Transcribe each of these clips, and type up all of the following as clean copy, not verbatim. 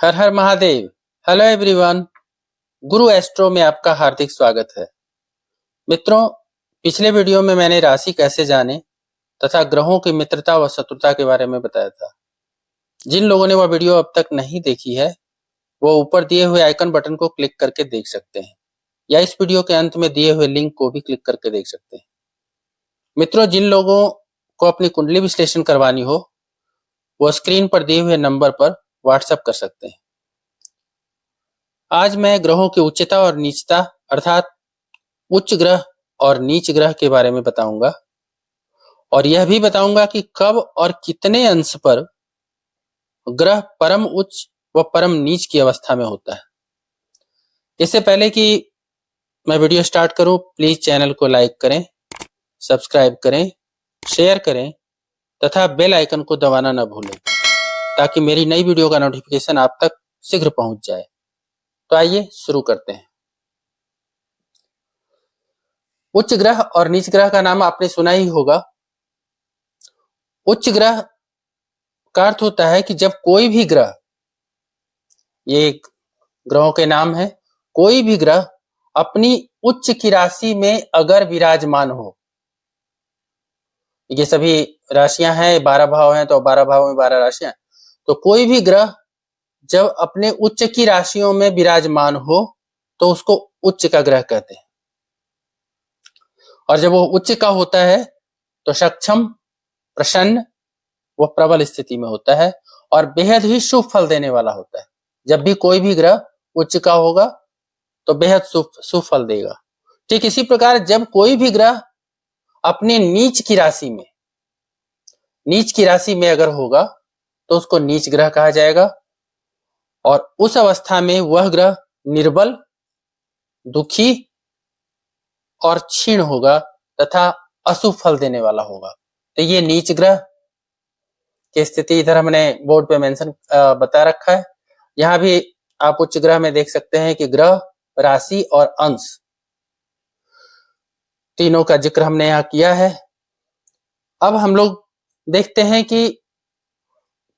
हर हर Mahadev. Hello everyone. Guru astro में आपका हार्दिक स्वागत है। मित्रों, पिछले वीडियो में मैंने राशि कैसे जाने तथा ग्रहों की मित्रता व शत्रुता के बारे में बताया था। जिन लोगों ने वह वीडियो अब तक नहीं देखी है वो ऊपर दिए हुए आइकन बटन को क्लिक करके देख सकते हैं या इस वीडियो के अंत में दिए हुए लिंक को भी क्लिक करके देख सकते हैं। मित्रों, जिन लोगों को अपनी कुंडली विश्लेषण करवानी हो वो स्क्रीन पर दिए हुए नंबर पर व्हाट्सएप कर सकते हैं। आज मैं ग्रहों की उच्चता और नीचता अर्थात उच्च ग्रह और नीच ग्रह के बारे में बताऊंगा और यह भी बताऊंगा कि कब और कितने अंश पर ग्रह परम उच्च व परम नीच की अवस्था में होता है। इससे पहले कि मैं वीडियो स्टार्ट करूं, प्लीज चैनल को लाइक करें, सब्सक्राइब करें, शेयर करें तथा बेल आइकन को दबाना न भूलें ताकि मेरी नई वीडियो का नोटिफिकेशन आप तक शीघ्र पहुंच जाए। तो आइए शुरू करते हैं। उच्च ग्रह और नीच ग्रह का नाम आपने सुना ही होगा। उच्च ग्रह का अर्थ होता है कि जब कोई भी ग्रह, ये ग्रहों के नाम है, कोई भी ग्रह अपनी उच्च की राशि में अगर विराजमान हो, ये सभी राशियां हैं, 12 भाव हैं तो 12 भाव में 12 राशियां, तो कोई भी ग्रह जब अपने उच्च की राशियों में विराजमान हो तो उसको उच्च का ग्रह कहते हैं। और जब वो उच्च का होता है तो सक्षम, प्रसन्न व प्रबल स्थिति में होता है और बेहद ही शुभ फल देने वाला होता है। जब भी कोई भी ग्रह उच्च का होगा तो बेहद शुभ फल देगा। ठीक इसी प्रकार जब कोई भी ग्रह अपने नीच की राशि में अगर होगा तो उसको नीच ग्रह कहा जाएगा और उस अवस्था में वह ग्रह निर्बल, दुखी और क्षीण होगा तथा अशुभ फल देने वाला होगा। तो ये नीच ग्रह की स्थिति इधर हमने बोर्ड पे मेंशन बता रखा है। यहां भी आप उच्च ग्रह में देख सकते हैं कि ग्रह, राशि और अंश तीनों का जिक्र हमने यहाँ किया है। अब हम लोग देखते हैं कि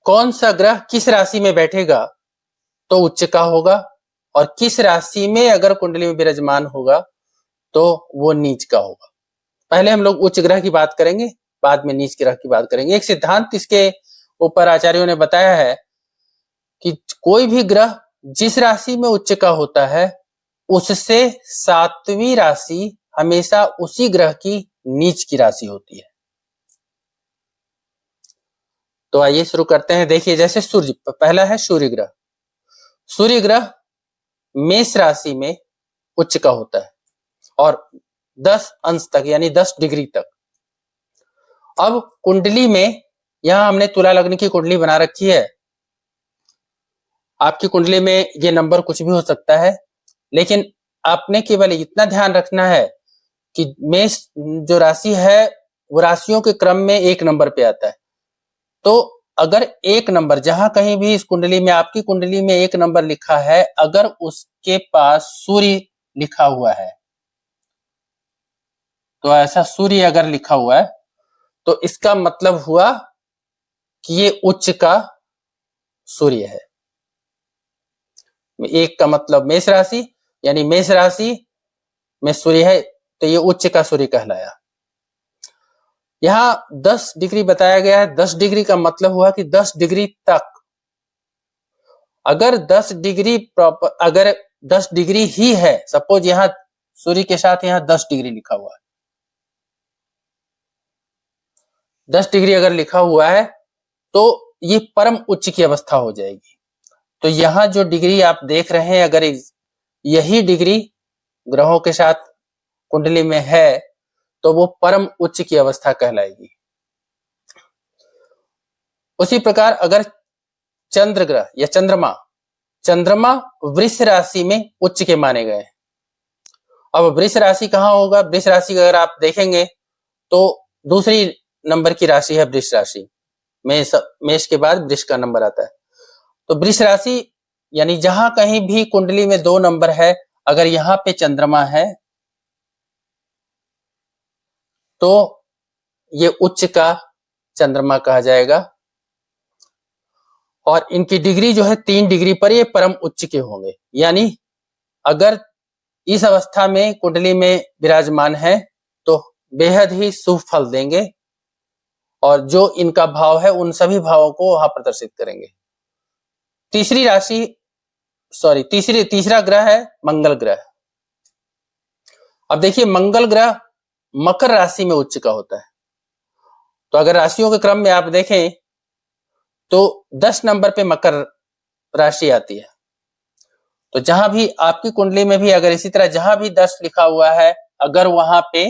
कौन सा ग्रह किस राशि में बैठेगा तो उच्च का होगा और किस राशि में अगर कुंडली में विराजमान होगा तो वो नीच का होगा। पहले हम लोग उच्च ग्रह की बात करेंगे, बाद में नीच ग्रह की बात करेंगे। एक सिद्धांत इसके ऊपर आचार्यों ने बताया है कि कोई भी ग्रह जिस राशि में उच्च का होता है उससे 7वीं राशि हमेशा उसी ग्रह की नीच की राशि होती है। तो आइए शुरू करते हैं। देखिए, जैसे सूर्य, पहला है सूर्य ग्रह। सूर्य ग्रह मेष राशि में उच्च का होता है और 10 अंश तक यानी 10 डिग्री तक। अब कुंडली में, यहां हमने तुला लग्न की कुंडली बना रखी है। आपकी कुंडली में ये नंबर कुछ भी हो सकता है, लेकिन आपने केवल इतना ध्यान रखना है कि मेष जो राशि है वो राशियों के क्रम में 1 नंबर पे आता है। तो अगर 1 नंबर, जहां कहीं भी इस कुंडली में, आपकी कुंडली में 1 नंबर लिखा है, अगर उसके पास सूर्य लिखा हुआ है, तो ऐसा सूर्य अगर लिखा हुआ है तो इसका मतलब हुआ कि ये उच्च का सूर्य है। एक का मतलब मेष राशि, यानी मेष राशि में सूर्य है तो ये उच्च का सूर्य कहलाया। यहां 10 डिग्री बताया गया है। 10 डिग्री का मतलब हुआ कि 10 डिग्री तक। अगर 10 डिग्री प्रॉपर, अगर 10 डिग्री ही है, सपोज यहां सूर्य के साथ यहां 10 डिग्री लिखा हुआ है, 10 डिग्री अगर लिखा हुआ है तो ये परम उच्च की अवस्था हो जाएगी। तो यहां जो डिग्री आप देख रहे हैं, अगर यही डिग्री ग्रहों के साथ कुंडली में है तो वो परम उच्च की अवस्था कहलाएगी। उसी प्रकार अगर चंद्र ग्रह या चंद्रमा वृष राशि में उच्च के माने गए। अब वृष राशि कहां होगा? वृष राशि अगर आप देखेंगे तो दूसरी नंबर की राशि है वृष राशि। मेष के बाद वृष का नंबर आता है। तो वृष राशि यानी जहां कहीं भी कुंडली में 2 नंबर है, अगर यहां पे चंद्रमा है तो ये उच्च का चंद्रमा कहा जाएगा। और इनकी डिग्री जो है 3 डिग्री पर ये परम उच्च के होंगे। यानी अगर इस अवस्था में कुंडली में विराजमान है तो बेहद ही शुभ फल देंगे और जो इनका भाव है उन सभी भावों को वहां प्रदर्शित करेंगे। तीसरी राशि तीसरा ग्रह है मंगल ग्रह। अब देखिए मंगल ग्रह मकर राशि में उच्च का होता है। तो अगर राशियों के क्रम में आप देखें तो 10 नंबर पे मकर राशि आती है। तो जहां भी आपकी कुंडली में भी अगर इसी तरह जहां भी 10 लिखा हुआ है, अगर वहां पे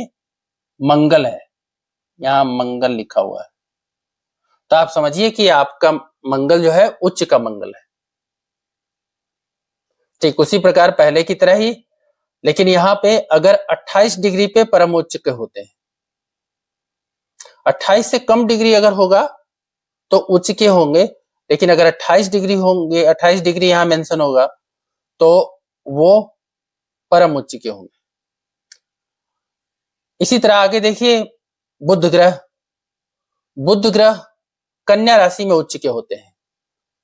मंगल है, यहां मंगल लिखा हुआ है, तो आप समझिए कि आपका मंगल जो है उच्च का मंगल है। ठीक उसी प्रकार पहले की तरह ही, लेकिन यहाँ पे अगर 28 डिग्री पे परम उच्च के होते हैं, 28 से कम डिग्री अगर होगा तो उच्च के होंगे, लेकिन अगर 28 डिग्री होंगे, 28 डिग्री यहां मेंशन होगा तो वो परम उच्च के होंगे। इसी तरह आगे देखिए बुध ग्रह कन्या राशि में उच्च के होते हैं।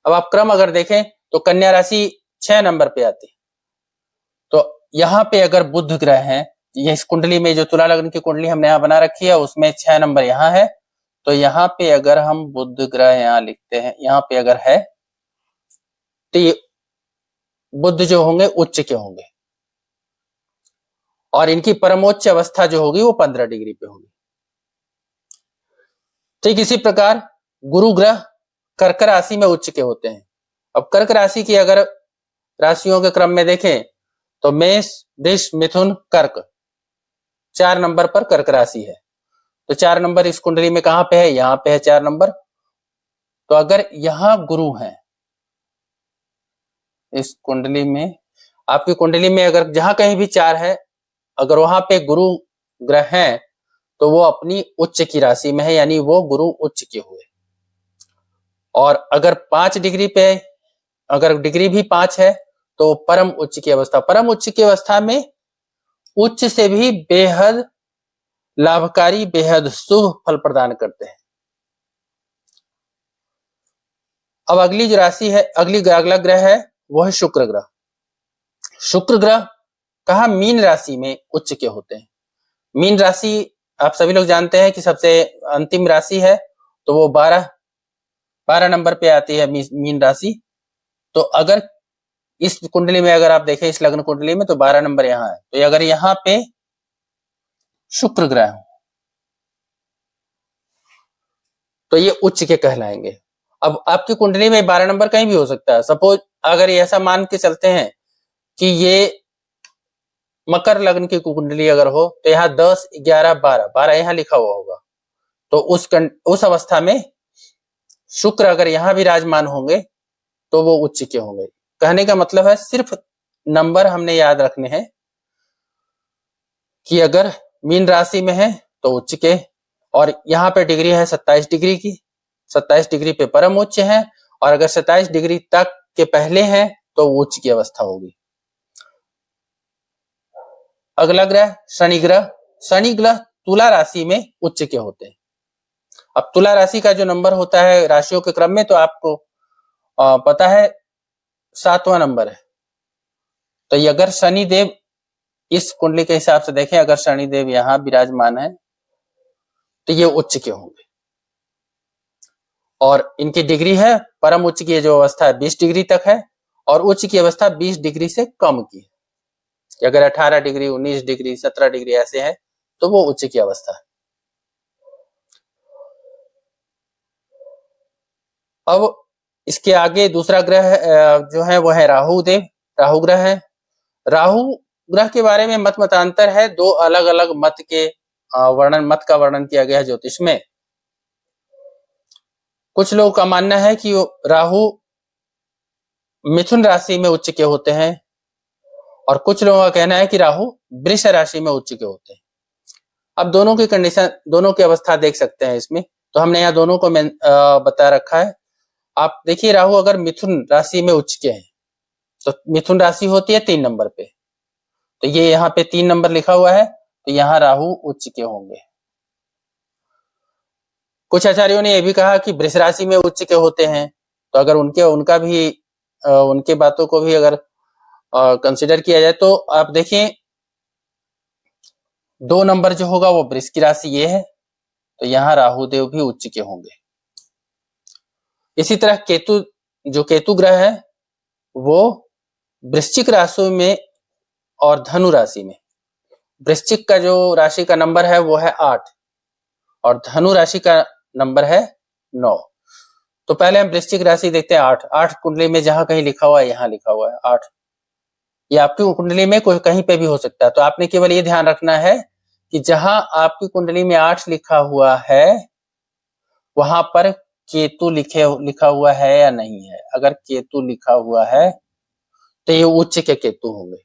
अब आप क्रम अगर देखें तो कन्या राशि 6 नंबर पे आती है। तो यहाँ पे अगर बुध ग्रह है, ये इस कुंडली में जो तुला लग्न की कुंडली हमने यहाँ बना रखी है उसमें 6 नंबर यहाँ है, तो यहाँ पे अगर हम बुध ग्रह यहाँ लिखते हैं, यहाँ पे अगर है तो ये बुध जो होंगे उच्च के होंगे और इनकी परमोच्च अवस्था जो होगी वो 15 डिग्री पे होगी। ठीक इसी प्रकार गुरु ग्रह कर्क राशि में उच्च के होते हैं। अब कर्क राशि की अगर राशियों के क्रम में देखें तो मेष, वृष, मिथुन, कर्क 4 नंबर पर कर्क राशि है। तो 4 नंबर इस कुंडली में कहां पे है, यहां पे है 4 नंबर। तो अगर यहां गुरु है इस कुंडली में, आपकी कुंडली में अगर जहां कहीं भी 4 है, अगर वहां पे गुरु ग्रह है तो वो अपनी उच्च की राशि में है, यानी वो गुरु उच्च के हुए। और अगर 5 डिग्री पे, अगर डिग्री भी 5 है तो परम उच्च की अवस्था, परम उच्च की अवस्था में उच्च से भी बेहद लाभकारी, बेहद शुभ फल प्रदान करते हैं। अब अगली जो राशि है, अगला ग्रह है वो है शुक्र ग्रह। शुक्र ग्रह कहा मीन राशि में उच्च के होते हैं। मीन राशि आप सभी लोग जानते हैं कि सबसे अंतिम राशि है, तो वो 12 नंबर पे आती है मीन राशि। तो अगर इस कुंडली में अगर आप देखें, इस लग्न कुंडली में, तो 12 नंबर यहाँ है। तो अगर यहाँ पे शुक्र ग्रह हो तो ये उच्च के कहलाएंगे। अब आपकी कुंडली में 12 नंबर कहीं भी हो सकता है। सपोज अगर ऐसा मान के चलते हैं कि ये मकर लग्न की कुंडली अगर हो तो यहाँ 10, 11, 12 यहाँ लिखा हुआ होगा, तो उस अवस्था में शुक्र अगर यहाँ विराजमान होंगे तो वो उच्च के होंगे। कहने का मतलब है सिर्फ नंबर हमने याद रखने हैं कि अगर मीन राशि में है तो उच्च के, और यहाँ पे डिग्री है 27 डिग्री की, 27 डिग्री पे परम उच्च है, और अगर 27 डिग्री तक के पहले हैं तो उच्च की अवस्था होगी। अगला ग्रह शनि ग्रह तुला राशि में उच्च के होते हैं। अब तुला राशि का जो नंबर होता है राशियों के क्रम में, तो आपको पता है 7वां नंबर है। तो ये अगर शनि देव इस कुंडली के हिसाब से देखें, अगर शनि देव यहाँ विराजमान है तो ये उच्च के होंगे, और इनकी डिग्री है परम उच्च की जो अवस्था है 20 डिग्री तक है, और उच्च की अवस्था 20 डिग्री से कम की है। अगर 18 डिग्री, 19 डिग्री, 17 डिग्री ऐसे है तो वो उच्च की अवस्था है। अब इसके आगे दूसरा ग्रह जो है वो है राहु ग्रह है। राहु ग्रह के बारे में मतांतर है, 2 अलग अलग मत का वर्णन किया गया है ज्योतिष में। कुछ लोगों का मानना है कि राहु मिथुन राशि में उच्च के होते हैं, और कुछ लोगों का कहना है कि राहु वृष राशि में उच्च के होते हैं। अब दोनों की कंडीशन, दोनों की अवस्था देख सकते हैं इसमें, तो हमने यहाँ दोनों को बता रखा है। आप देखिए राहु अगर मिथुन राशि में उच्च के हैं तो मिथुन राशि होती है 3 नंबर पे, तो ये यहाँ पे 3 नंबर लिखा हुआ है, तो यहाँ राहु उच्च के होंगे। कुछ आचार्यों ने यह भी कहा कि वृष राशि में उच्च के होते हैं, तो अगर उनका भी उनके बातों को भी अगर कंसिडर किया जाए तो आप देखिए 2 नंबर जो होगा वो वृष की राशि ये है, तो यहाँ राहु देव भी उच्च के होंगे। इसी तरह केतु, जो केतु ग्रह है वो वृश्चिक राशि में और धनु राशि में। वृश्चिक का जो राशि का नंबर है वो है 8 और धनु राशि का नंबर है 9। तो पहले हम वृश्चिक राशि देखते हैं। 8 कुंडली में जहां कहीं लिखा हुआ है, यहाँ लिखा हुआ है 8, ये आपकी कुंडली में कोई कहीं पे भी हो सकता है। तो आपने केवल ये ध्यान रखना है कि जहां आपकी कुंडली में 8 लिखा हुआ है वहां पर केतु लिखा हुआ है या नहीं है। अगर केतु लिखा हुआ है तो ये उच्च के केतु होंगे।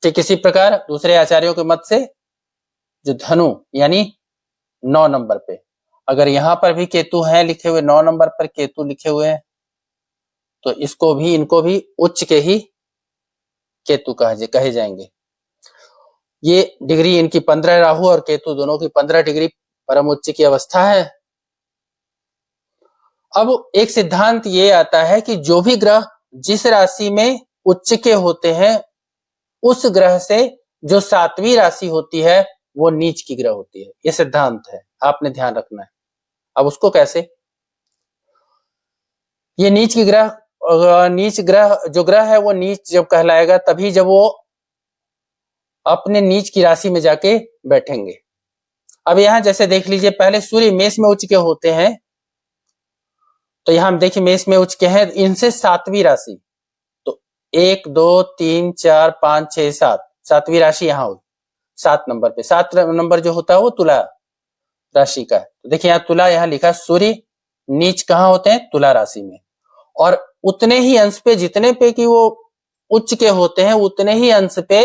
ठीक इसी प्रकार दूसरे आचार्यों के मत से जो धनु यानी 9 नंबर पे, अगर यहां पर भी केतु है लिखे हुए, 9 नंबर पर केतु लिखे हुए हैं, तो इनको भी उच्च के ही केतु कहे जाएंगे। ये डिग्री इनकी 15, राहु और केतु दोनों की 15 डिग्री परम उच्च की अवस्था है। अब एक सिद्धांत ये आता है कि जो भी ग्रह जिस राशि में उच्च के होते हैं उस ग्रह से जो 7वीं राशि होती है वो नीच की ग्रह होती है। ये सिद्धांत है, आपने ध्यान रखना है। अब उसको कैसे, ये नीच ग्रह जो ग्रह है वो नीच जब कहलाएगा तभी जब वो अपने नीच की राशि में जाके बैठेंगे। अब यहां जैसे देख लीजिए, पहले सूर्य मेष में उच्च के होते हैं, तो यहां हम देखिए मेष में उच्च के हैं, इनसे 7वीं राशि, तो 1 2 3 4 5 6 7, 7वीं राशि यहां हुई 7 नंबर पे। 7 नंबर जो होता है वो तुला राशि का है। तो देखिए यहाँ तुला, यहाँ लिखा सूर्य नीच कहाँ होते हैं, तुला राशि में। और उतने ही अंश पे, जितने पे कि वो उच्च के होते हैं उतने ही अंश पे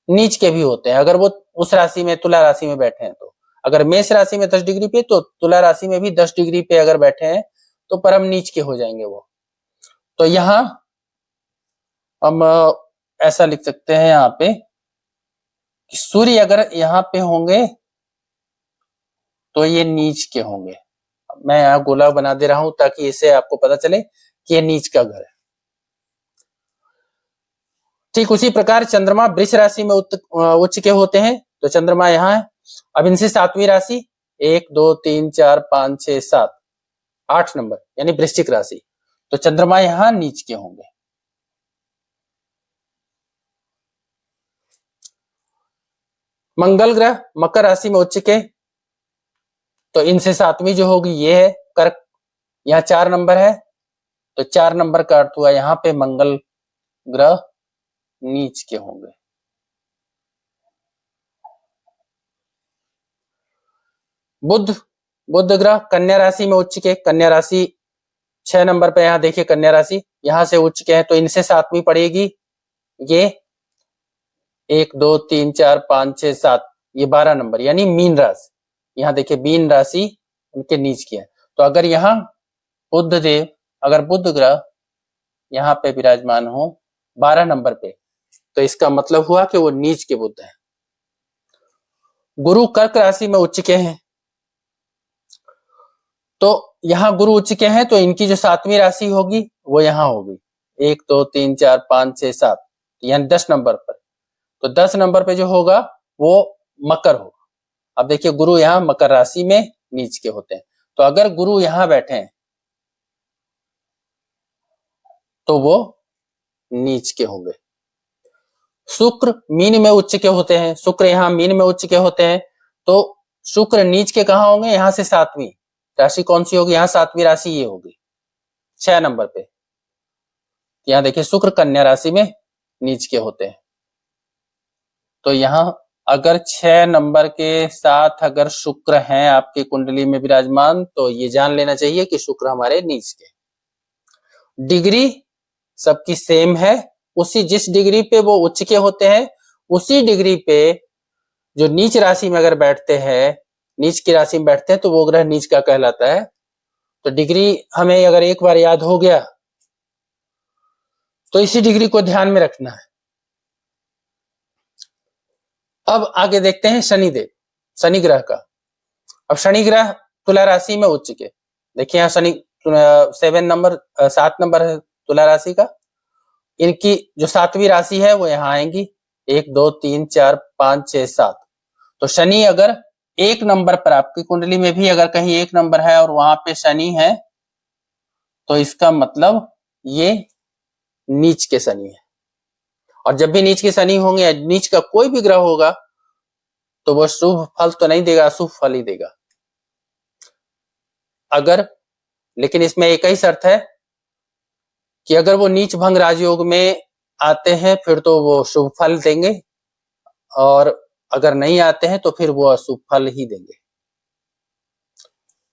नीच के भी होते हैं। अगर वो उस राशि में, तुला राशि में बैठे हैं तो, अगर मेष राशि में 10 डिग्री पे तो तुला राशि में भी 10 डिग्री पे अगर बैठे हैं तो परम नीच के हो जाएंगे वो। तो यहां हम ऐसा लिख सकते हैं यहाँ पे कि सूर्य अगर यहाँ पे होंगे तो ये नीच के होंगे। मैं यहाँ गोला बना दे रहा हूं ताकि इससे आपको पता चले कि ये नीच का घर है। ठीक उसी प्रकार चंद्रमा वृष राशि में उच्च के होते हैं, तो चंद्रमा यहाँ है। अब इनसे 7वीं राशि 1 2 3 4 5 6 7 8 नंबर यानी वृश्चिक राशि, तो चंद्रमा यहाँ नीच के होंगे। मंगल ग्रह मकर राशि में उच्च के, तो इनसे 7वीं जो होगी ये है कर्क, यहाँ 4 नंबर है, तो 4 नंबर का अर्थ हुआ यहाँ पे मंगल ग्रह नीच के होंगे। बुध ग्रह कन्या राशि में उच्च के, कन्या राशि 6 नंबर पे, यहाँ देखिए कन्या राशि यहां से उच्च के हैं, तो इनसे 7वीं पड़ेगी ये 1 2 3 4 5 6 7, ये 12 नंबर यानी मीन राशि। यहाँ देखिए मीन राशि उनके नीच की है। तो अगर यहाँ बुध देव, अगर बुध ग्रह यहाँ पे विराजमान हो 12 नंबर पे, तो इसका मतलब हुआ कि वो नीच के बुध है। गुरु कर्क राशि में उच्च के हैं, तो यहाँ गुरु उच्च के हैं, तो इनकी जो 7वीं राशि होगी वो यहाँ होगी 1 2 3 4 5 6 7, यानी 10 नंबर पर। तो 10 नंबर पे जो होगा वो मकर होगा। अब देखिए गुरु यहाँ मकर राशि में नीच के होते हैं, तो अगर गुरु यहाँ बैठे हैं तो वो नीच के होंगे। शुक्र मीन में उच्च के होते हैं, शुक्र यहाँ मीन में उच्च के होते हैं, तो शुक्र नीच के कहाँ होंगे, यहाँ से 7वीं राशि कौन सी होगी, यहाँ 7वीं राशि ये होगी 6 नंबर पे। यहाँ देखिए शुक्र कन्या राशि में नीच के होते हैं, तो यहाँ अगर 6 नंबर के साथ अगर शुक्र हैं आपकी कुंडली में विराजमान, तो ये जान लेना चाहिए कि शुक्र हमारे नीच के। डिग्री सबकी सेम है, उसी जिस डिग्री पे वो उच्च के होते हैं उसी डिग्री पे जो नीच राशि में अगर बैठते हैं, नीच की राशि में बैठते हैं, तो वो ग्रह नीच का कहलाता है। तो डिग्री हमें अगर एक बार याद हो गया तो इसी डिग्री को ध्यान में रखना है। अब आगे देखते हैं शनिदेव, शनि ग्रह का। अब शनि ग्रह तुला राशि में उच्च के, देखिए यहाँ शनि सात नंबर है तुला राशि का, इनकी जो सातवीं राशि है वो यहाँ आएंगी 1 2 3 4 5 6 7। तो शनि अगर एक नंबर पर, आपकी कुंडली में भी अगर कहीं एक नंबर है और वहां पे शनि है, तो इसका मतलब ये नीच के शनि है। और जब भी नीच के शनि होंगे या नीच का कोई भी ग्रह होगा तो वो शुभ फल तो नहीं देगा, अशुभ फल ही देगा। अगर, लेकिन इसमें एक ही शर्त है कि अगर वो नीच भंग राजयोग में आते हैं फिर तो वो शुभ फल देंगे, और अगर नहीं आते हैं तो फिर वो अशुभ फल ही देंगे।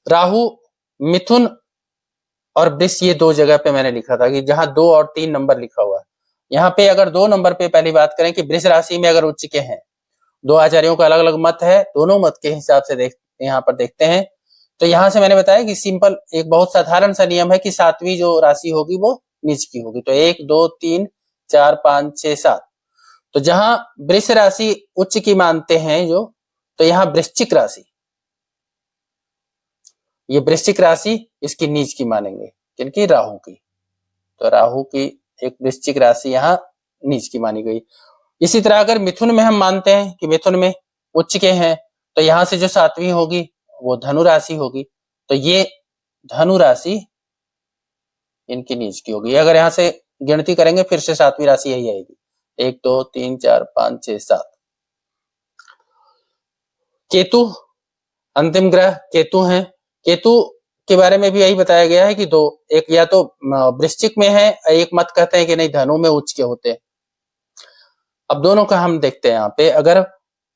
राहु मिथुन और वृष, ये दो जगह पे मैंने लिखा था कि जहां 2 और 3 नंबर लिखा हुआ है। यहाँ पे अगर 2 नंबर पे पहली बात करें कि वृष राशि में अगर उच्च के हैं, दो आचार्यों का अलग अलग मत है, दोनों मत के हिसाब से यहाँ पर देखते हैं। तो यहां से मैंने बताया कि सिंपल एक बहुत साधारण सा नियम है कि सातवीं जो राशि होगी वो नीच की होगी। तो 1 2 3 4 5 6 7, तो जहां वृष राशि उच्च की मानते हैं जो, तो यहाँ वृश्चिक राशि, ये वृश्चिक राशि इसकी नीच की मानेंगे, क्योंकि राहु की, तो राहु की एक वृश्चिक राशि यहाँ नीच की मानी गई। इसी तरह अगर मिथुन में हम मानते हैं कि मिथुन में उच्च के हैं, तो यहां से जो सातवीं होगी वो धनु राशि होगी, तो ये धनु राशि इनकी नीच की होगी। अगर यहाँ से गिनती करेंगे फिर से सातवीं राशि यही आएगी, 1 2 3 4 5 6 7। केतु अंतिम ग्रह केतु हैं। केतु के बारे में भी यही बताया गया है कि दो, एक या तो वृश्चिक में है, एक मत कहते हैं कि नहीं धनु में उच्च के होते हैं। अब दोनों का हम देखते हैं यहाँ पे, अगर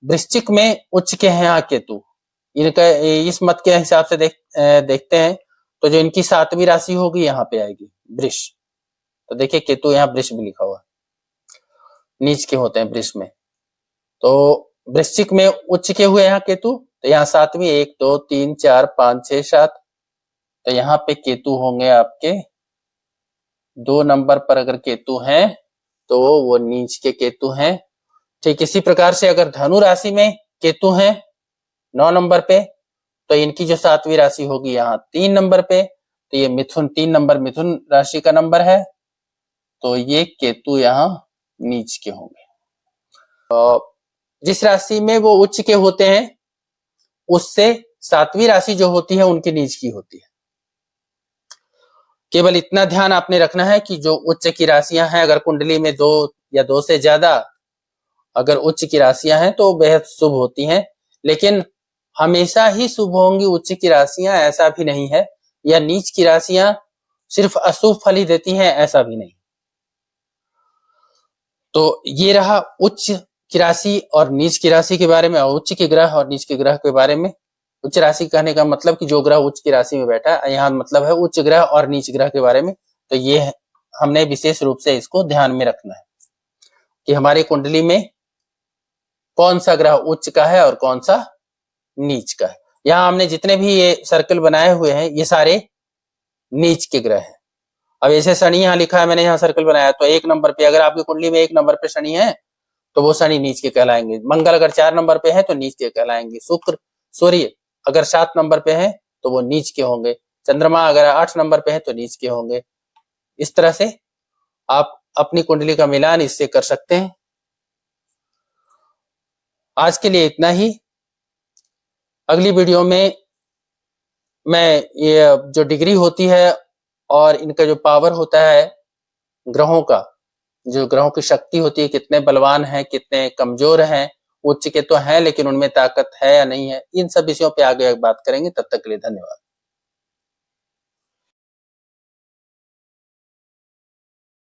वृश्चिक में उच्च के हैं यहाँ केतु, इनका इस मत के हिसाब से देखते हैं, तो जो इनकी सातवीं राशि होगी यहाँ पे आएगी वृष। तो देखिए केतु यहाँ वृष भी लिखा हुआ, नीच के होते हैं वृष में। तो वृश्चिक में उच्च के हुए यहाँ केतु, तो यहाँ सातवीं 1 2 3 4 5 6 7, तो यहाँ पे केतु होंगे आपके 2 नंबर पर। अगर केतु हैं तो वो नीच के केतु हैं। ठीक इसी प्रकार से अगर धनु राशि में केतु हैं 9 नंबर पे, तो इनकी जो सातवीं राशि होगी यहाँ 3 नंबर पे, तो ये मिथुन 3 नंबर मिथुन राशि का नंबर है, तो ये केतु यहाँ नीच के होंगे। जिस राशि में वो उच्च के होते हैं उससे सातवीं राशि जो होती है उनकी नीच की होती है। केवल इतना ध्यान आपने रखना है कि जो उच्च की राशियां हैं, अगर कुंडली में 2 या 2 से ज्यादा अगर उच्च की राशियां हैं तो बेहद शुभ होती हैं, लेकिन हमेशा ही शुभ होंगी उच्च की राशियां ऐसा भी नहीं है, या नीच की राशियां सिर्फ अशुभ फल ही देती हैं ऐसा भी नहीं। तो ये रहा उच्च की राशि और नीच की राशि के बारे में, उच्च के ग्रह और नीच के ग्रह के बारे में। उच्च राशि कहने का मतलब कि जो ग्रह उच्च की राशि में बैठा है, यहाँ मतलब है उच्च ग्रह और नीच ग्रह के बारे में। तो ये हमने विशेष रूप से इसको ध्यान में रखना है कि हमारी कुंडली में कौन सा ग्रह उच्च का है और कौन सा नीच का है। यहाँ हमने जितने भी ये सर्कल बनाए हुए हैं ये सारे नीच के ग्रह हैं। अब ऐसे शनि यहाँ लिखा है, मैंने यहाँ सर्कल बनाया, तो 1 नंबर पे अगर आपकी कुंडली में 1 नंबर पे शनि है तो वो शनि नीच के कहलाएंगे। मंगल अगर 4 नंबर पे है तो नीच के कहलाएंगे। शुक्र सूर्य अगर 7 नंबर पे है तो वो नीच के होंगे। चंद्रमा अगर 8 नंबर पे है तो नीच के होंगे। इस तरह से आप अपनी कुंडली का मिलान इससे कर सकते हैं। आज के लिए इतना ही। अगली वीडियो में मैं ये जो डिग्री होती है और इनका जो पावर होता है ग्रहों का, जो ग्रहों की शक्ति होती है, कितने बलवान हैं कितने कमजोर हैं, उच्च के तो हैं लेकिन उनमें ताकत है या नहीं है, इन सब विषयों पे आगे बात करेंगे। तब तक के लिए धन्यवाद।